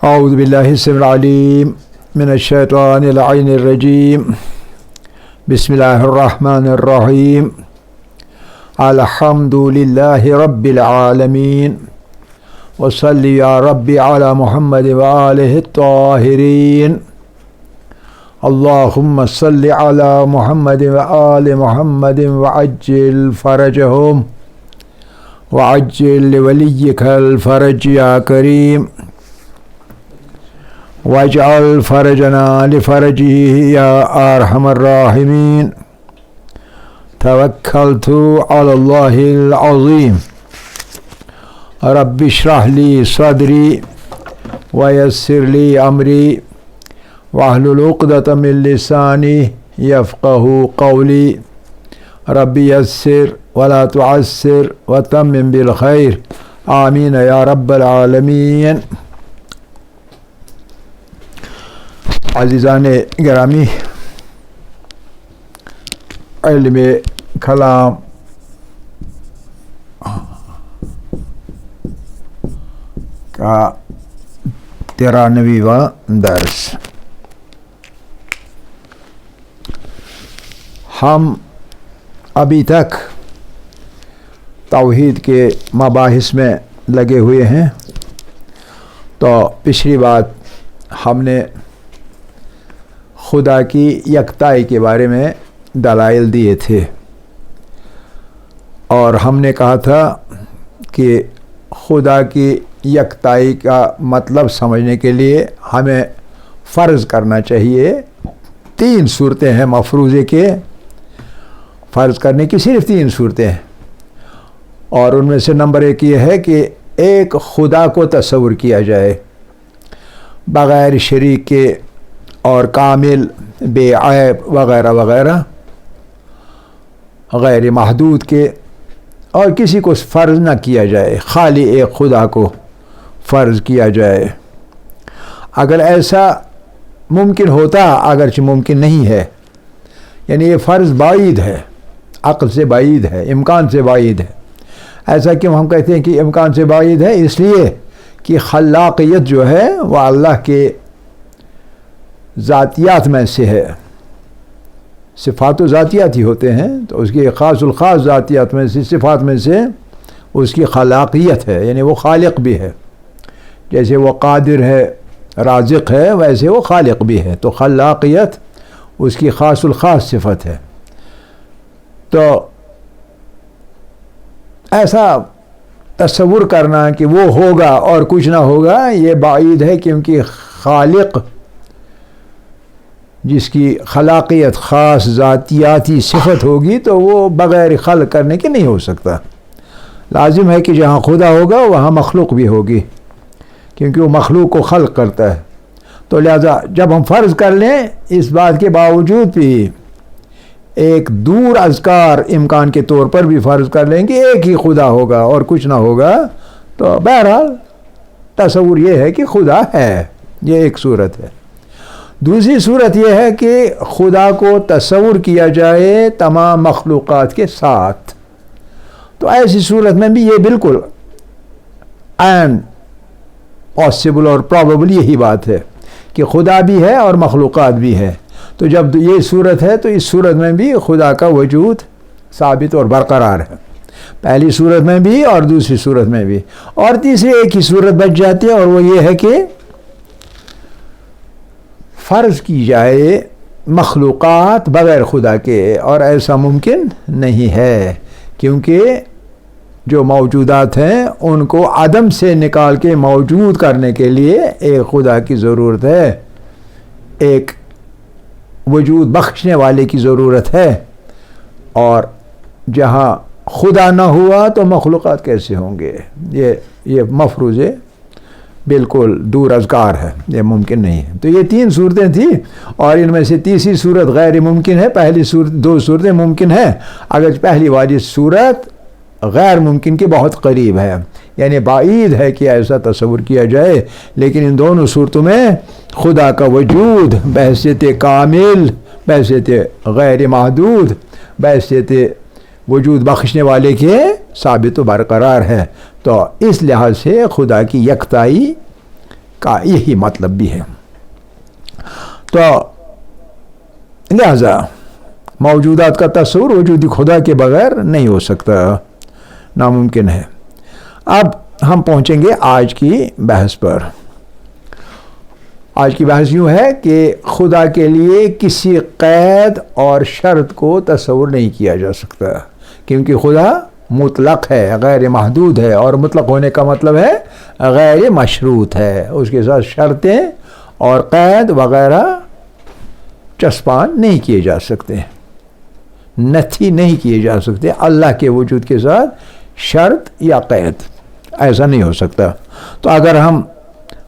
اعوذ باللہ السمیع العلیم من الشیطان اللعین الرجیم بسم اللہ الرحمن الرحیم الحمد للہ رب العالمین وصلی یا رب علی محمد وآلہ الطاہرین اللہم صلی علی محمد وآل محمد وعجل فرجہم وعجل لولیک الفرج یا کریم واجعل فرجنا لفرجه يا أرحم الراحمين توكلت على الله العظيم رب اشرح لي صدري ويسر لي أمري واحلل عقدة من لساني يفقه قولي رب يسر ولا تعسر وتمم بالخير آمين يا رب العالمين. عزیزان گرامی، علم کلام کا 93واں درس. ہم ابھی تک توحید کے مباحث میں لگے ہوئے ہیں. تو پچھلی بات ہم نے خدا کی یکتائی کے بارے میں دلائل دیے تھے، اور ہم نے کہا تھا کہ خدا کی یکتائی کا مطلب سمجھنے کے لیے ہمیں فرض کرنا چاہیے. 3 صورتیں ہیں مفروضے کے، فرض کرنے کی صرف 3 صورتیں ہیں، اور ان میں سے نمبر 1 یہ ہے کہ ایک خدا کو تصور کیا جائے بغیر شریک کے اور کامل، بے عیب وغیرہ وغیرہ، غیر محدود کے، اور کسی کو فرض نہ کیا جائے، خالی ایک خدا کو فرض کیا جائے. اگر ایسا ممکن ہوتا، اگرچہ ممکن نہیں ہے، یعنی یہ فرض بعید ہے، عقل سے بعید ہے، امکان سے بعید ہے. ایسا کیوں ہم کہتے ہیں کہ امکان سے بعید ہے؟ اس لیے کہ خلاقیت جو ہے وہ اللہ کے ذاتیات میں سے ہے. صفات و ذاتیات ہی ہوتے ہیں، تو اس کی خاص الخاص ذاتیات میں سے، صفات میں سے اس کی خلاقیت ہے، یعنی وہ خالق بھی ہے. جیسے وہ قادر ہے، رازق ہے، ویسے وہ خالق بھی ہے. تو خلاقیت اس کی خاص الخاص صفت ہے. تو ایسا تصور کرنا کہ وہ ہوگا اور کچھ نہ ہوگا، یہ بعید ہے، کیونکہ خالق جس کی خلاقیت خاص ذاتیاتی صفت ہوگی تو وہ بغیر خلق کرنے کے نہیں ہو سکتا. لازم ہے کہ جہاں خدا ہوگا وہاں مخلوق بھی ہوگی، کیونکہ وہ مخلوق کو خلق کرتا ہے. تو لہذا جب ہم فرض کر لیں اس بات کے باوجود بھی ایک دور اذکار امکان کے طور پر بھی فرض کر لیں کہ ایک ہی خدا ہوگا اور کچھ نہ ہوگا، تو بہرحال تصور یہ ہے کہ خدا ہے. یہ ایک صورت ہے. دوسری صورت یہ ہے کہ خدا کو تصور کیا جائے تمام مخلوقات کے ساتھ. تو ایسی صورت میں بھی یہ بالکل عین پاسبل اور پرابیبل یہی بات ہے کہ خدا بھی ہے اور مخلوقات بھی ہے. تو جب یہ صورت ہے تو اس صورت میں بھی خدا کا وجود ثابت اور برقرار ہے، پہلی صورت میں بھی اور دوسری صورت میں بھی. اور تیسری ایک ہی صورت بچ جاتی ہے، اور وہ یہ ہے کہ فرض کی جائے مخلوقات بغیر خدا کے، اور ایسا ممکن نہیں ہے، کیونکہ جو موجودات ہیں ان کو عدم سے نکال کے موجود کرنے کے لیے ایک خدا کی ضرورت ہے، ایک وجود بخشنے والے کی ضرورت ہے. اور جہاں خدا نہ ہوا تو مخلوقات کیسے ہوں گے؟ یہ مفروض بالکل دور اذکار ہے، یہ ممکن نہیں ہے. تو یہ 3 صورتیں تھیں، اور ان میں سے تیسری صورت غیر ممکن ہے. پہلی صورت 2 صورتیں ممکن ہیں، اگر پہلی والی صورت غیر ممکن کے بہت قریب ہے، یعنی بعید ہے کہ ایسا تصور کیا جائے. لیکن ان دونوں صورتوں میں خدا کا وجود بحیثیت کامل، بحیثیت غیر محدود، بحیثیت وجود بخشنے والے کے ثابت و برقرار ہے. تو اس لحاظ سے خدا کی یکتائی کا یہی مطلب بھی ہے. تو لہذا موجودات کا تصور وجود خدا کے بغیر نہیں ہو سکتا، ناممکن ہے. اب ہم پہنچیں گے آج کی بحث پر. آج کی بحث یوں ہے کہ خدا کے لیے کسی قید اور شرط کو تصور نہیں کیا جا سکتا، کیونکہ خدا مطلق ہے، غیر محدود ہے، اور مطلق ہونے کا مطلب ہے غیر مشروط ہے. اس کے ساتھ شرطیں اور قید وغیرہ چسپان نہیں کیے جا سکتے، نتھی نہیں کیے جا سکتے. اللہ کے وجود کے ساتھ شرط یا قید ایسا نہیں ہو سکتا. تو اگر ہم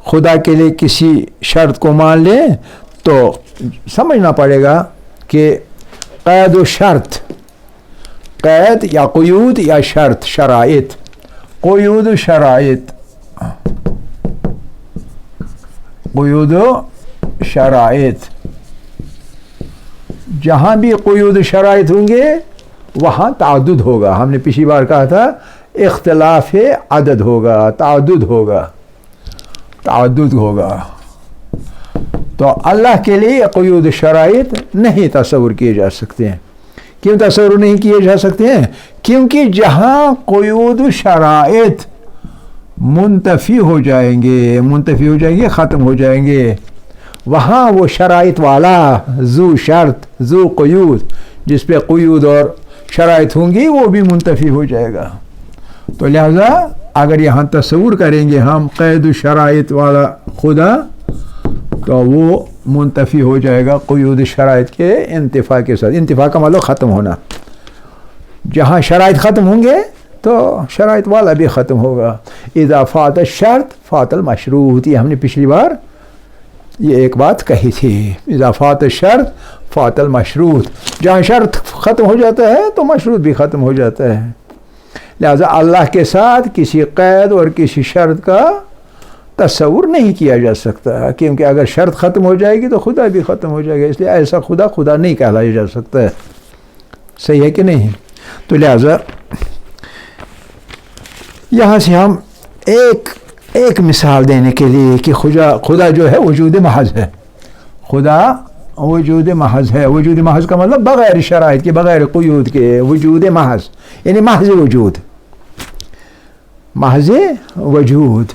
خدا کے لیے کسی شرط کو مان لیں تو سمجھنا پڑے گا کہ قید و شرط، قید یا قیود یا شرط، شرائط، قیود و شرائط، قیود و شرائط، جہاں بھی قیود و شرائط ہوں گے وہاں تعدد ہوگا. ہم نے پچھلی بار کہا تھا اختلاف عدد ہوگا، تعدد ہوگا، تعدد ہوگا. تو اللہ کے لیے قیود و شرائط نہیں تصور کیے جا سکتے ہیں. کیوں تصور نہیں کیے جا سکتے ہیں؟ کیونکہ جہاں قیود و شرائط منتفی ہو جائیں گے، ختم ہو جائیں گے، وہاں وہ شرائط والا ذو شرط ذو قیود، جس پہ قیود اور شرائط ہوں گی، وہ بھی منتفی ہو جائے گا. تو لہذا اگر یہاں تصور کریں گے ہم قید و شرائط والا خدا، تو وہ منتفی ہو جائے گا قیود شرائط کے انتفاع کے ساتھ. انتفاع کا مطلب ختم ہونا. جہاں شرائط ختم ہوں گے تو شرائط والا بھی ختم ہوگا. اذا فات الشرط فات المشروط، یہ ہم نے پچھلی بار یہ ایک بات کہی تھی. اذا فات الشرط فات المشروط، جہاں شرط ختم ہو جاتا ہے تو مشروط بھی ختم ہو جاتا ہے. لہذا اللہ کے ساتھ کسی قید اور کسی شرط کا تصور نہیں کیا جا سکتا، کیونکہ اگر شرط ختم ہو جائے گی تو خدا بھی ختم ہو جائے گا. اس لیے ایسا خدا نہیں کہلایا جا سکتا ہے. صحیح ہے کہ نہیں؟ تو لہذا یہاں سے ہم ایک مثال دینے کے لیے کہ خدا جو ہے وجود محض ہے. خدا وجود محض ہے. وجود محض کا مطلب بغیر شرائط کے، بغیر قیود کے، وجود محض، یعنی محض وجود، محض وجود،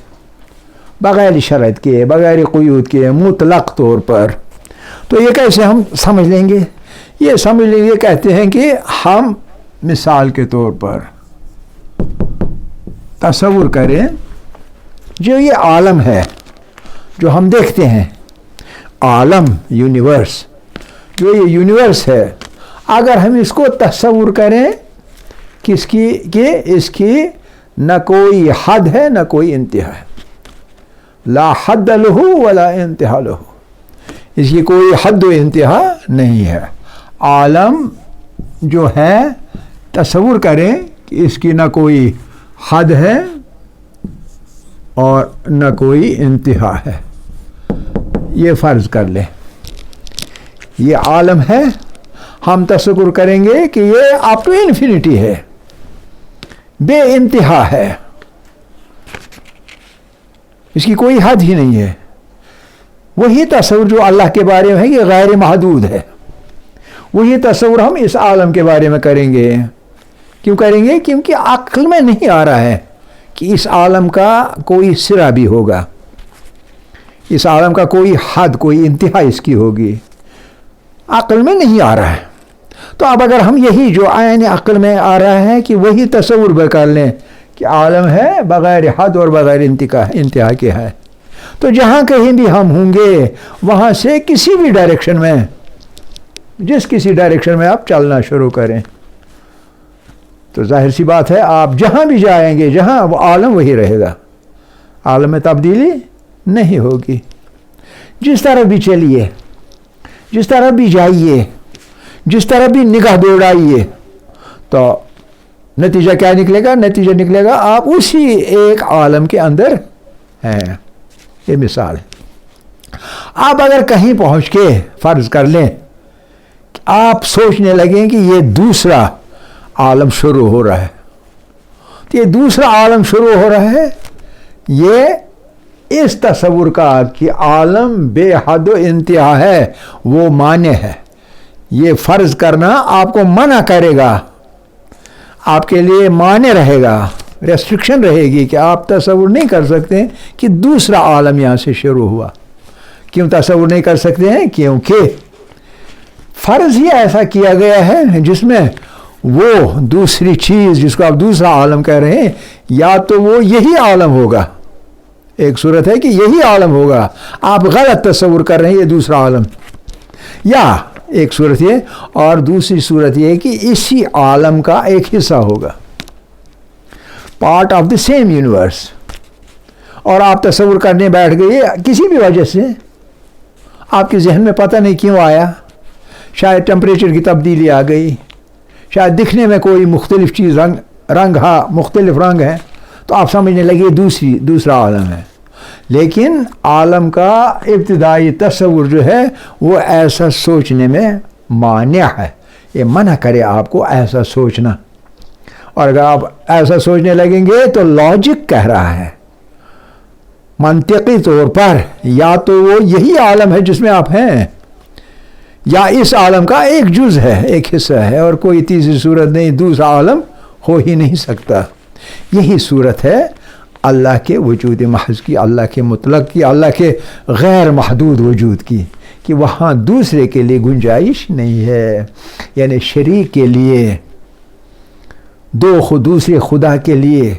بغیر شرط کے، بغیر قیود کے، مطلق طور پر. تو یہ کیسے ہم سمجھ لیں گے؟ یہ سمجھ لیں گے، کہتے ہیں کہ ہم مثال کے طور پر تصور کریں جو یہ عالم ہے جو ہم دیکھتے ہیں، عالم، یونیورس، جو یہ یونیورس ہے، اگر ہم اس کو تصور کریں کہ اس کی نہ کوئی حد ہے نہ کوئی انتہا ہے. لا حد لہ ولا انتہا لہ، اس کی کوئی حد و انتہا نہیں ہے. عالم جو ہے تصور کریں کہ اس کی نہ کوئی حد ہے اور نہ کوئی انتہا ہے. یہ فرض کر لیں یہ عالم ہے، ہم تصور کریں گے کہ یہ اپ ٹو انفینٹی ہے، بے انتہا ہے، اس کی کوئی حد ہی نہیں ہے. وہی تصور جو اللہ کے بارے میں ہے یہ غیر محدود ہے، وہی تصور ہم اس عالم کے بارے میں کریں گے. کیوں کریں گے؟ کیونکہ عقل میں نہیں آ رہا ہے کہ اس عالم کا کوئی سرا بھی ہوگا، اس عالم کا کوئی حد، کوئی انتہا اس کی ہوگی. عقل میں نہیں آ رہا ہے. تو اب اگر ہم یہی جو عین عقل میں آ رہا ہے کہ وہی تصور کر لیں کہ عالم ہے بغیر حد اور بغیر انتہا کے ہے، تو جہاں کہیں بھی ہم ہوں گے وہاں سے کسی بھی ڈائریکشن میں، جس کسی ڈائریکشن میں آپ چلنا شروع کریں تو ظاہر سی بات ہے آپ جہاں بھی جائیں گے، جہاں وہ عالم وہی رہے گا، عالم میں تبدیلی نہیں ہوگی. جس طرح بھی چلیے، جس طرح بھی جائیے، جس طرح بھی نگاہ دوڑائیے، تو نتیجہ کیا نکلے گا؟ نتیجہ نکلے گا آپ اسی ایک عالم کے اندر ہیں. یہ مثال ہے. آپ اگر کہیں پہنچ کے فرض کر لیں کہ آپ سوچنے لگیں کہ یہ دوسرا عالم شروع ہو رہا ہے، تو یہ دوسرا عالم شروع ہو رہا ہے، یہ اس تصور کا کہ عالم بے حد و انتہا ہے وہ مانع ہے. یہ فرض کرنا آپ کو منع کرے گا، آپ کے لیے مانع رہے گا، ریسٹرکشن رہے گی کہ آپ تصور نہیں کر سکتے کہ دوسرا عالم یہاں سے شروع ہوا. کیوں تصور نہیں کر سکتے ہیں؟ کیونکہ فرض ہی ایسا کیا گیا ہے جس میں وہ دوسری چیز جس کو آپ دوسرا عالم کہہ رہے ہیں یا تو وہ یہی عالم ہوگا. ایک صورت ہے کہ یہی عالم ہوگا، آپ غلط تصور کر رہے ہیں یہ دوسرا عالم، یا ایک صورت یہ، اور دوسری صورت یہ کہ اسی عالم کا ایک حصہ ہوگا، part of the same universe, اور آپ تصور کرنے بیٹھ گئے کسی بھی وجہ سے، آپ کے ذہن میں پتہ نہیں کیوں آیا، شاید ٹمپریچر کی تبدیلی آ گئی، شاید دکھنے میں کوئی مختلف چیز رنگ مختلف رنگ ہے تو آپ سمجھنے لگے دوسرا عالم ہے. لیکن عالم کا ابتدائی تصور جو ہے وہ ایسا سوچنے میں مانع ہے، یہ منع کرے آپ کو ایسا سوچنا. اور اگر آپ ایسا سوچنے لگیں گے تو لاجک کہہ رہا ہے منطقی طور پر یا تو وہ یہی عالم ہے جس میں آپ ہیں، یا اس عالم کا ایک جز ہے، ایک حصہ ہے، اور کوئی تیسری صورت نہیں، دوسرا عالم ہو ہی نہیں سکتا. یہی صورت ہے اللہ کے وجود محض کی، اللہ کے مطلق کی، اللہ کے غیر محدود وجود کی، کہ وہاں دوسرے کے لیے گنجائش نہیں ہے. یعنی شریک کے لیے، دوسرے خدا کے لیے،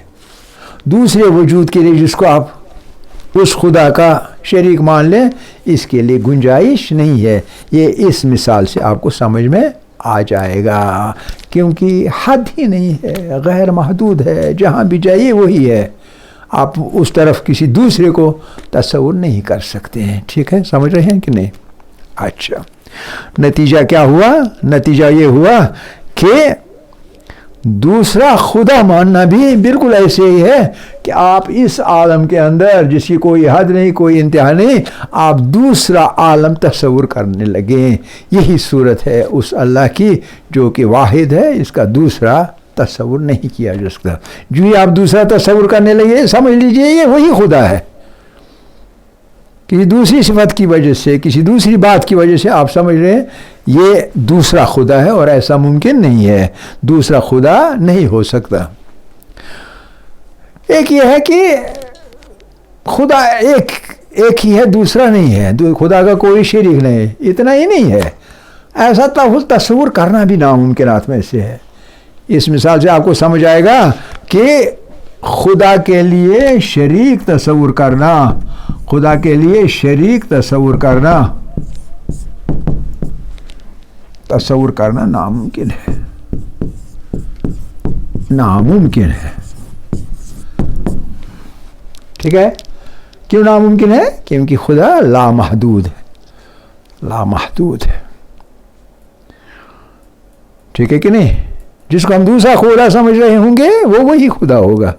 دوسرے وجود کے لیے جس کو آپ اس خدا کا شریک مان لیں، اس کے لیے گنجائش نہیں ہے. یہ اس مثال سے آپ کو سمجھ میں آ جائے گا، کیونکہ حد ہی نہیں ہے، غیر محدود ہے، جہاں بھی جائیے وہی ہے، آپ اس طرف کسی دوسرے کو تصور نہیں کر سکتے ہیں. ٹھیک ہے، سمجھ رہے ہیں کہ نہیں؟ اچھا، نتیجہ کیا ہوا؟ نتیجہ یہ ہوا کہ دوسرا خدا ماننا بھی بالکل ایسے ہی ہے کہ آپ اس عالم کے اندر جس کی کوئی حد نہیں، کوئی انتہا نہیں، آپ دوسرا عالم تصور کرنے لگیں. یہی صورت ہے اس اللہ کی جو کہ واحد ہے، اس کا دوسرا تصور نہیں کیا جا سکتا. جو ہی آپ دوسرا تصور کرنے لگے سمجھ لیجئے یہ وہی خدا ہے. کسی دوسری صفت کی وجہ سے، کسی دوسری بات کی وجہ سے آپ سمجھ رہے ہیں یہ دوسرا خدا ہے، اور ایسا ممکن نہیں ہے، دوسرا خدا نہیں ہو سکتا. ایک یہ ہے کہ خدا ایک ہی ہے، دوسرا نہیں ہے، خدا کا کوئی شریک نہیں ہے. اتنا ہی نہیں ہے، ایسا تصور کرنا بھی ناممکنات میں سے ہے. اس مثال سے آپ کو سمجھ آئے گا کہ خدا کے لیے شریک تصور کرنا، خدا کے لیے شریک تصور کرنا ناممکن ہے، ناممکن ہے. ٹھیک ہے، کیوں ناممکن ہے؟ کیونکہ خدا لامحدود ہے، لامحدود ہے. ٹھیک ہے کہ نہیں؟ جس کو ہم دوسرا خدا سمجھ رہے ہوں گے وہ وہی خدا ہوگا،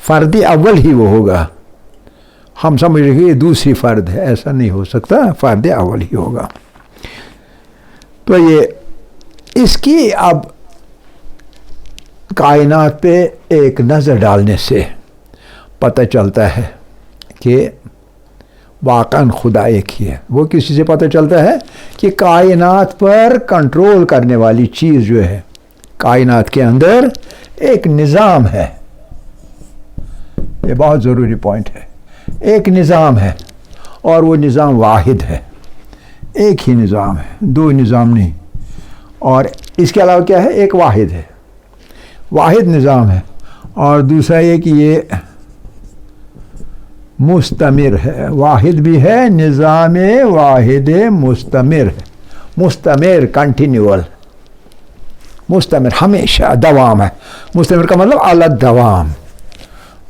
فرد اول ہی وہ ہوگا. ہم سمجھ رہے ہیں یہ دوسری فرد ہے، ایسا نہیں ہو سکتا، فرد اول ہی ہوگا. تو یہ اس کی اب کائنات پہ ایک نظر ڈالنے سے پتہ چلتا ہے کہ واقعاً خدا ایک ہی ہے. وہ کسی سے پتہ چلتا ہے کہ کائنات پر کنٹرول کرنے والی چیز جو ہے، کائنات کے اندر ایک نظام ہے. یہ بہت ضروری پوائنٹ ہے. ایک نظام ہے اور وہ نظام واحد ہے، ایک ہی نظام ہے، دو نظام نہیں. اور اس کے علاوہ کیا ہے؟ ایک واحد ہے، واحد نظام ہے. اور دوسرا یہ کہ یہ مستمر ہے، واحد بھی ہے، نظام واحد مستمر ہے، مستمر کنٹینیول، مستمر ہمیشہ دوام ہے. مستمر کا مطلب علی الدوام،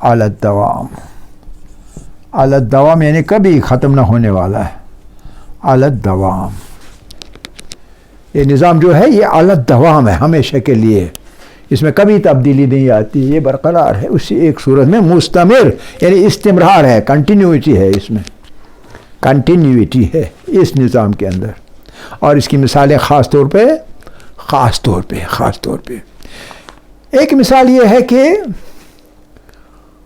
علی الدوام، علی الدوام یعنی کبھی ختم نہ ہونے والا ہے، علی الدوام. یہ نظام جو ہے یہ علی الدوام ہے، ہمیشہ کے لیے، اس میں کبھی تبدیلی نہیں آتی، یہ برقرار ہے. اسی ایک صورت میں مستمر یعنی استمرار ہے، کنٹینیوٹی ہے، اس میں کنٹینیوٹی ہے اس نظام کے اندر. اور اس کی مثالیں خاص طور پہ ایک مثال یہ ہے کہ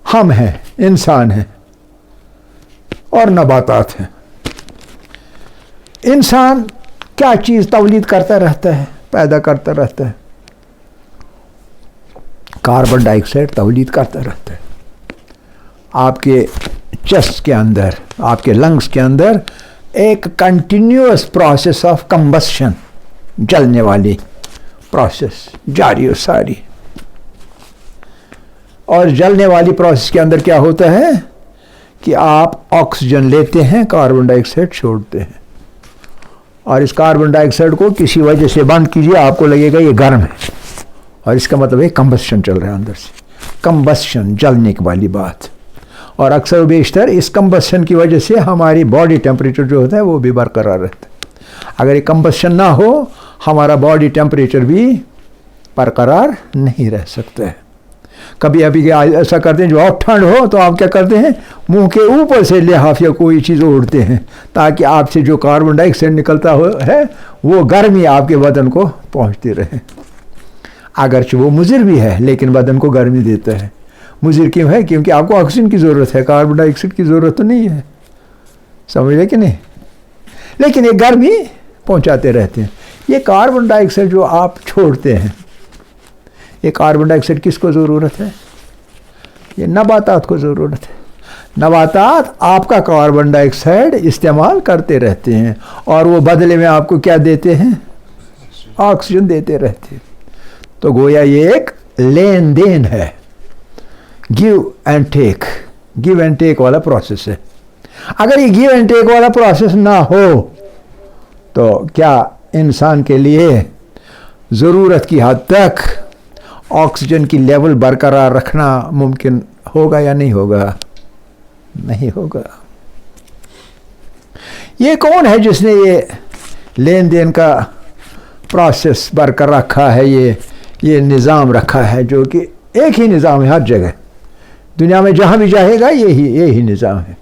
ہم ہیں، انسان ہیں. اور نباتات ہیں. انسان کیا چیز تولید کرتا رہتا ہے, پیدا کرتا رہتا ہے؟ کاربن ڈائی آکسائڈ تولید کرتا رہتا ہے. آپ کے چیسٹ کے اندر, آپ کے لنگس کے اندر ایک کنٹینیوس پروسیس آف کمبسشن, جلنے والی پروسیس جاری و ساری. اور جلنے والی پروسیس کے اندر کیا ہوتا ہے کہ آپ آکسیجن لیتے ہیں, کاربن ڈائی آکسائڈ چھوڑتے ہیں, اور اس کاربن ڈائی آکسائڈ کو کسی وجہ سے بند کیجیے, آپ کو لگے گا یہ گرم ہے, اور اس کا مطلب ہے کمبسشن چل رہا ہے اندر سے. کمبسشن, جلنے کی والی بات. اور اکثر و بیشتر اس کمبسشن کی وجہ سے ہماری باڈی ٹیمپریچر جو ہوتا ہے وہ بھی برقرار رہتا ہے. اگر یہ کمبسشن نہ ہو ہمارا باڈی ٹیمپریچر بھی برقرار نہیں رہ سکتا ہے. کبھی ابھی ایسا کرتے ہیں جو آپ ٹھنڈ ہو تو آپ کیا کرتے ہیں, منہ کے اوپر سے لحاف یا کوئی چیز اوڑھتے ہیں تاکہ آپ سے جو کاربن ڈائی آکسائڈ نکلتا ہے وہ گرمی آپ کے بدن کو پہنچتی رہے. اگرچہ وہ مضر بھی ہے لیکن بدن کو گرمی دیتا ہے. مضر کیوں ہے؟ کیونکہ آپ کو آکسیجن کی ضرورت ہے, کاربن ڈائی آکسائڈ کی ضرورت تو نہیں ہے. سمجھ رہے کہ نہیں؟ لیکن یہ گرمی پہنچاتے رہتے ہیں. یہ کاربن ڈائی آکسائڈ جو آپ چھوڑتے ہیں, یہ کاربن ڈائی آکسائڈ کس کو ضرورت ہے؟ یہ نباتات کو ضرورت ہے. نباتات آپ کا کاربن ڈائی آکسائڈ استعمال کرتے رہتے ہیں اور وہ بدلے میں آپ کو کیا دیتے ہیں؟ آکسیجن دیتے رہتے ہیں. تو گویا یہ ایک لین دین ہے, give and take, give and take والا پروسیس ہے. اگر یہ گیو اینڈ ٹیک والا پروسیس نہ ہو تو کیا انسان کے لیے ضرورت کی حد تک آکسیجن کی لیول برقرار رکھنا ممکن ہوگا یا نہیں ہوگا؟ نہیں ہوگا. یہ کون ہے جس نے یہ لین دین کا پروسیس برقرار رکھا ہے, یہ نظام رکھا ہے جو کہ ایک ہی نظام ہے ہر جگہ دنیا میں, جہاں بھی جائے گا یہی نظام ہے.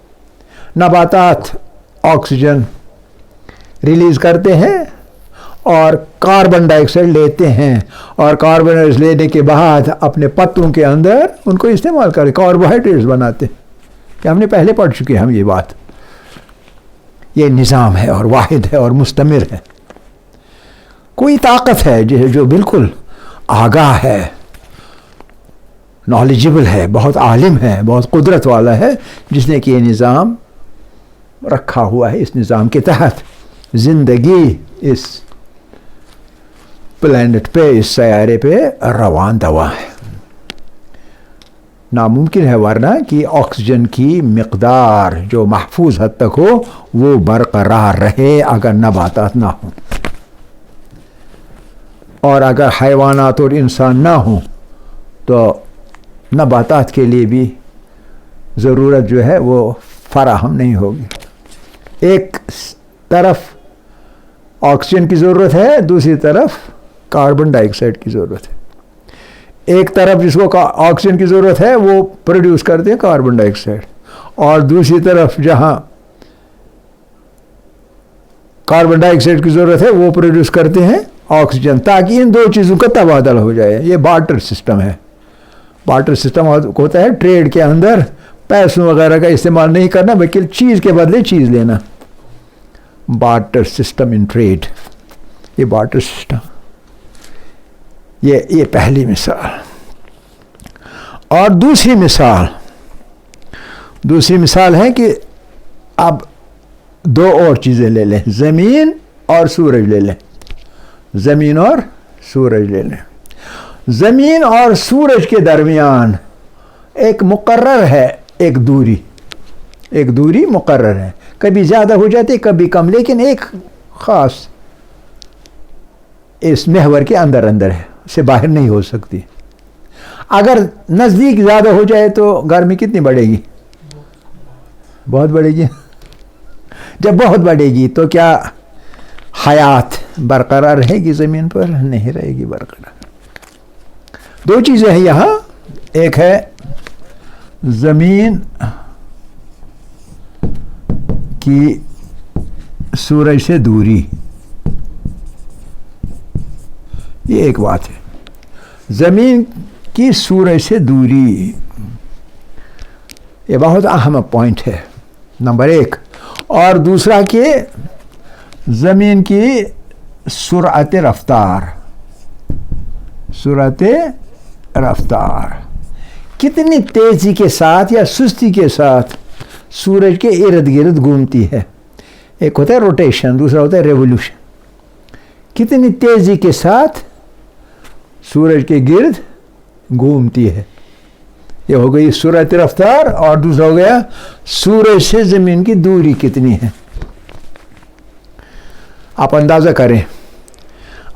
نباتات آکسیجن ریلیز کرتے ہیں اور کاربن ڈائی آکسائڈ لیتے ہیں, اور کاربن ڈائی آکسائڈ لینے کے بعد اپنے پتوں کے اندر ان کو استعمال کرتے, کاربوہائیڈریٹس بناتے ہیں. کہ ہم نے پہلے پڑھ چکے ہیں ہم یہ بات. یہ نظام ہے اور واحد ہے اور مستمر ہے. کوئی طاقت ہے جو بالکل آگاہ ہے, نالجبل ہے, بہت عالم ہے, بہت قدرت والا ہے, جس نے کہ یہ نظام رکھا ہوا ہے. اس نظام کے تحت زندگی اس پلانٹ پہ, اس سیارے پہ روان دوا ہے. ناممکن ہے ورنہ کہ آکسیجن کی مقدار جو محفوظ حد تک ہو وہ برقرار رہے اگر نباتات نہ ہوں, اور اگر حیوانات اور انسان نہ ہوں تو نباتات کے لیے بھی ضرورت جو ہے وہ فراہم نہیں ہوگی. ایک طرف آکسیجن کی ضرورت ہے, دوسری طرف کاربن ڈائی آکسائڈ کی ضرورت ہے. ایک طرف جس کو آکسیجن کی ضرورت ہے وہ پروڈیوس کرتے ہیں کاربن ڈائی آکسائڈ, اور دوسری طرف جہاں کاربن ڈائی آکسائڈ کی ضرورت ہے وہ پروڈیوس کرتے ہیں آکسیجن, تاکہ ان دو چیزوں کا تبادلہ ہو جائے. یہ بارٹر سسٹم ہے. بارٹر سسٹم ہوتا ہے ٹریڈ کے اندر پیسوں وغیرہ کا استعمال نہیں کرنا بلکہ چیز کے بدلے چیز لینا. بارٹر سسٹم ان ٹریڈ, یہ بارٹر سسٹم. یہ پہلی مثال. اور دوسری مثال ہے کہ اب دو اور چیزیں لے لیں, زمین اور سورج لے لیں. زمین اور سورج لے لیں. زمین اور سورج کے درمیان ایک مقرر ہے, ایک دوری مقرر ہے. کبھی زیادہ ہو جاتی, کبھی کم, لیکن ایک خاص اس محور کے اندر ہے, سے باہر نہیں ہو سکتی. اگر نزدیک زیادہ ہو جائے تو گرمی کتنی بڑھے گی؟ بہت بڑھے گی. جب بہت بڑھے گی تو کیا حیات برقرار رہے گی زمین پر؟ نہیں رہے گی برقرار. دو چیزیں ہیں یہاں, ایک ہے زمین کی سورج سے دوری, یہ ایک بات ہے. زمین کی سورج سے دوری یہ بہت اہم پوائنٹ ہے. نمبر 1. اور دوسرا کہ زمین کی سرعت رفتار. سرعت رفتار کتنی تیزی کے ساتھ یا سستی کے ساتھ سورج کے ارد گرد گھومتی ہے. ایک ہوتا ہے روٹیشن، دوسرا ہوتا ہے ریولوشن. کتنی تیزی کے ساتھ سورج کے گرد گھومتی ہے، یہ ہو گئی سرعت رفتار. اور دوسرا ہو گیا سورج سے زمین کی دوری کتنی ہے. آپ اندازہ کریں،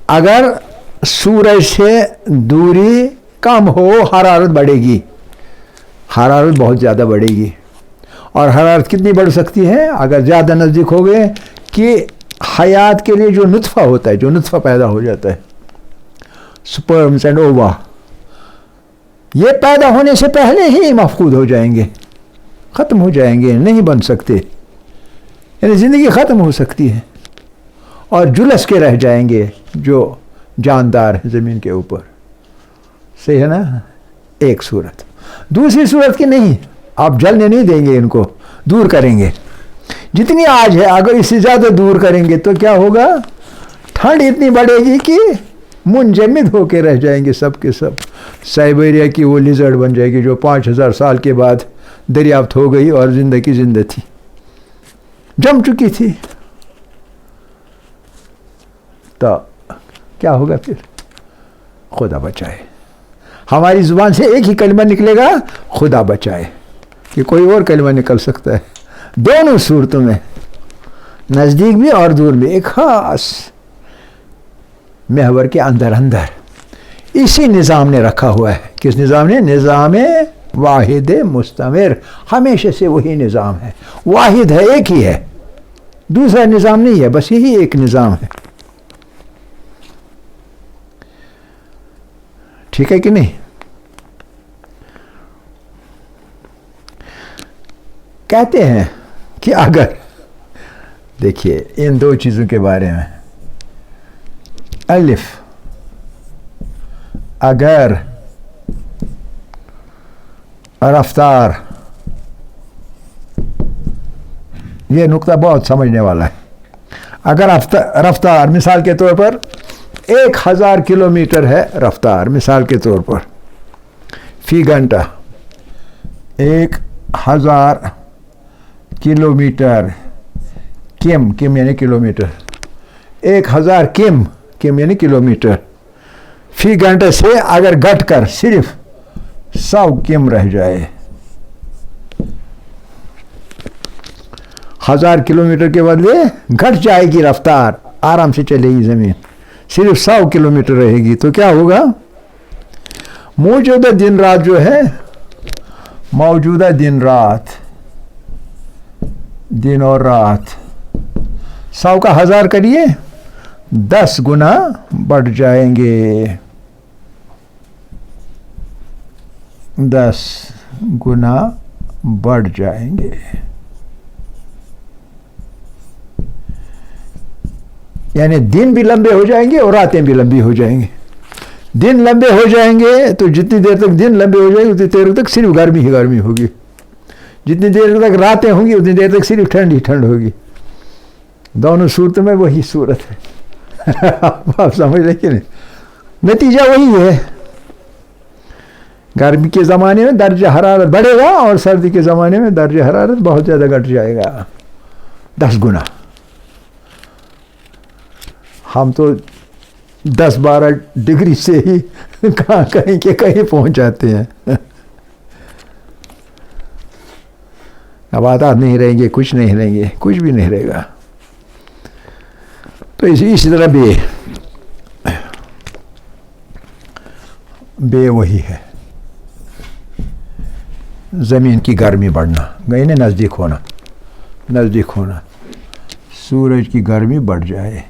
اگر سورج سے دوری کم ہو حرارت بڑھے گی، حرارت بہت زیادہ بڑھے گی. اور حرارت کتنی بڑھ سکتی ہے؟ اگر زیادہ نزدیک ہو گئے کہ حیات کے لیے جو نطفہ ہوتا ہے، جو نطفہ پیدا ہو جاتا ہے، سپرمز اینڈ اووا، یہ پیدا ہونے سے پہلے ہی مفقود ہو جائیں گے، ختم ہو جائیں گے، نہیں بن سکتے. یعنی زندگی ختم ہو سکتی ہے اور جلس کے رہ جائیں گے جو جاندار ہے زمین کے اوپر. صحیح ہے نا؟ ایک صورت. دوسری صورت کی نہیں، آپ جلنے نہیں دیں گے، ان کو دور کریں گے. جتنی آج ہے اگر اس سے زیادہ دور کریں گے تو کیا ہوگا؟ ٹھنڈ اتنی بڑھے گی کہ منجمد ہو کے رہ جائیں گے سب کے سب. سائبیریا کی وہ لیزرڈ بن جائے گی جو 5000 سال کے بعد دریافت ہو گئی اور زندہ تھی، جم چکی تھی. تو کیا ہوگا پھر؟ خدا بچائے. ہماری زبان سے ایک ہی کلمہ نکلے گا، خدا بچائے، کہ کوئی اور کلمہ نکل سکتا ہے. دونوں صورتوں میں، نزدیک بھی اور دور بھی، ایک خاص محور کے اندر اسی نظام نے رکھا ہوا ہے. کس نظام نے؟ نظام واحد مستمر. ہمیشہ سے وہی نظام ہے، واحد ہے، ایک ہی ہے، دوسرا نظام نہیں ہے، بس یہی ایک نظام ہے. ٹھیک ہے کہ نہیں؟ کہتے ہیں کہ اگر دیکھیے ان دو چیزوں کے بارے میں، الف، اگر رفتار، یہ نقطہ بہت سمجھنے والا ہے. اگر رفتار مثال کے طور پر 1000 کلومیٹر ہے رفتار، مثال کے طور پر فی گھنٹہ 1000 کلومیٹر، کم یعنی کلومیٹر، 1000 کم یعنی کلومیٹر فی گھنٹے سے اگر گھٹ کر صرف 100 کم رہ جائے، 1000 کلومیٹر کے بدلے گھٹ جائے گی رفتار، آرام سے چلے گی زمین، صرف 100 کلومیٹر رہے گی، تو کیا ہوگا؟ موجودہ دن رات جو ہے، موجودہ دن رات، دن اور رات 100 کا 1000 کریے 10 گنا بڑھ جائیں گے، 10 گنا بڑھ جائیں گے. یعنی دن بھی لمبے ہو جائیں گے اور راتیں بھی لمبی ہو جائیں گے. دن لمبے ہو جائیں گے تو جتنی دیر تک دن لمبے ہو جائیں گے اتنی دیر تک صرف گرمی ہی گرمی ہوگی، جتنی دیر تک راتیں ہوں گی اتنی دیر تک صرف ٹھنڈ ہی ٹھنڈ ہوگی. دونوں صورتوں میں وہی صورت ہے. آپ سمجھ لیں کہ نہیں؟ نتیجہ وہی ہے. گرمی کے زمانے میں درجہ حرارت بڑھے گا اور سردی کے زمانے میں درجہ حرارت بہت زیادہ گھٹ جائے گا، 10 گنا. ہم تو 10-12 ڈگری سے ہی کہیں کے کہیں پہنچ جاتے ہیں. نباتات نہیں رہیں گے، کچھ نہیں رہیں گے، کچھ بھی نہیں رہے گا. تو اسی طرح بے وہی ہے. زمین کی گرمی بڑھنا، گئی نا، نزدیک ہونا، سورج کی گرمی بڑھ جائے،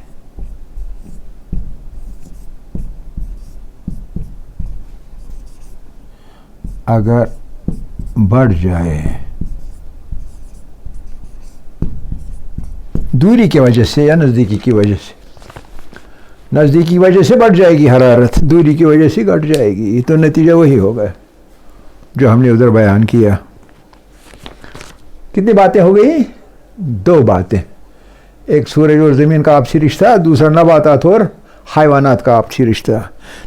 اگر بڑھ جائے دوری کی وجہ سے یا نزدیکی کی وجہ سے، نزدیکی کی وجہ سے بڑھ جائے گی حرارت، دوری کی وجہ سے گھٹ جائے گی، تو نتیجہ وہی ہوگا جو ہم نے ادھر بیان کیا. کتنی باتیں ہو گئی؟ 2 باتیں. ایک سورج اور زمین کا آپسی رشتہ، دوسرا نباتات اور حیوانات کا آپسی رشتہ،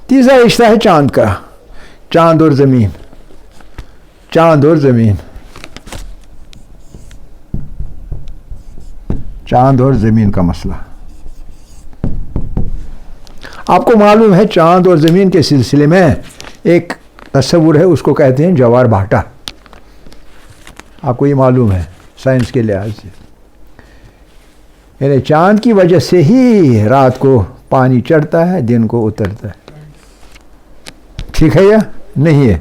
تیسرا رشتہ ہے چاند کا. چاند اور زمین، چاند اور زمین، چاند اور زمین کا مسئلہ. آپ کو معلوم ہے چاند اور زمین کے سلسلے میں ایک تصور ہے، اس کو کہتے ہیں جوار بھاٹا. آپ کو یہ معلوم ہے سائنس کے لحاظ سے. یعنی چاند کی وجہ سے ہی رات کو پانی چڑھتا ہے، دن کو اترتا ہے. ٹھیک ہے یا نہیں ہے؟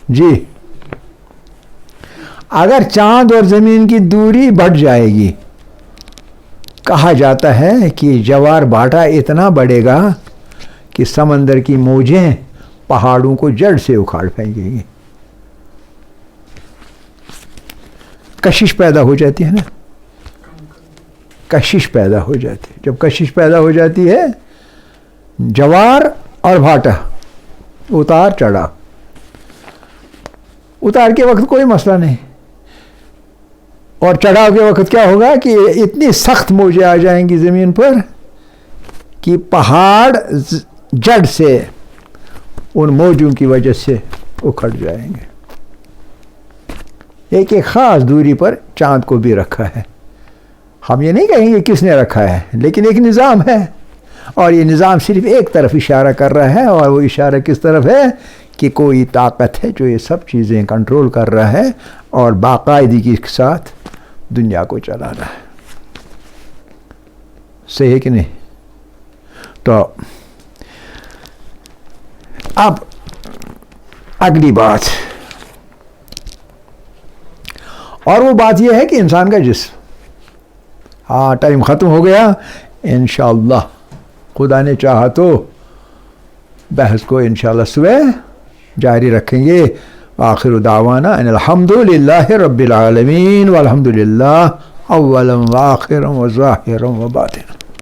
جی. اگر چاند اور زمین کی دوری بڑھ جائے گی، کہا جاتا ہے کہ جوار بھاٹا اتنا بڑھے گا کہ سمندر کی موجیں پہاڑوں کو جڑ سے اکھاڑ پھینکیں گی. کشش پیدا ہو جاتی ہے نا، کشش پیدا ہو جاتی ہے. جب کشش پیدا ہو جاتی ہے، جوار اور بھاٹا اتار چڑھا. اتار کے وقت کوئی مسئلہ نہیں، اور چڑھاؤ کے وقت کیا ہوگا کہ اتنی سخت موجیں آ جائیں گی زمین پر کہ پہاڑ جڑ سے ان موجوں کی وجہ سے اکھڑ جائیں گے. ایک خاص دوری پر چاند کو بھی رکھا ہے. ہم یہ نہیں کہیں گے کس نے رکھا ہے، لیکن ایک نظام ہے، اور یہ نظام صرف ایک طرف اشارہ کر رہا ہے. اور وہ اشارہ کس طرف ہے؟ کہ کوئی طاقت ہے جو یہ سب چیزیں کنٹرول کر رہا ہے اور باقاعدگی کے ساتھ دنیا کو چلا رہا ہے. صحیح ہے کہ نہیں؟ تو اب اگلی بات، اور وہ بات یہ ہے کہ انسان کا جسم، ہاں ٹائم ختم ہو گیا. انشاءاللہ خدا نے چاہا تو بحث کو انشاءاللہ صبح جاری رکھیں گے. آخر دعوانا ان الحمدللہ رب العالمین والحمدللہ اولا وآخرا وظاہرا وباطنا.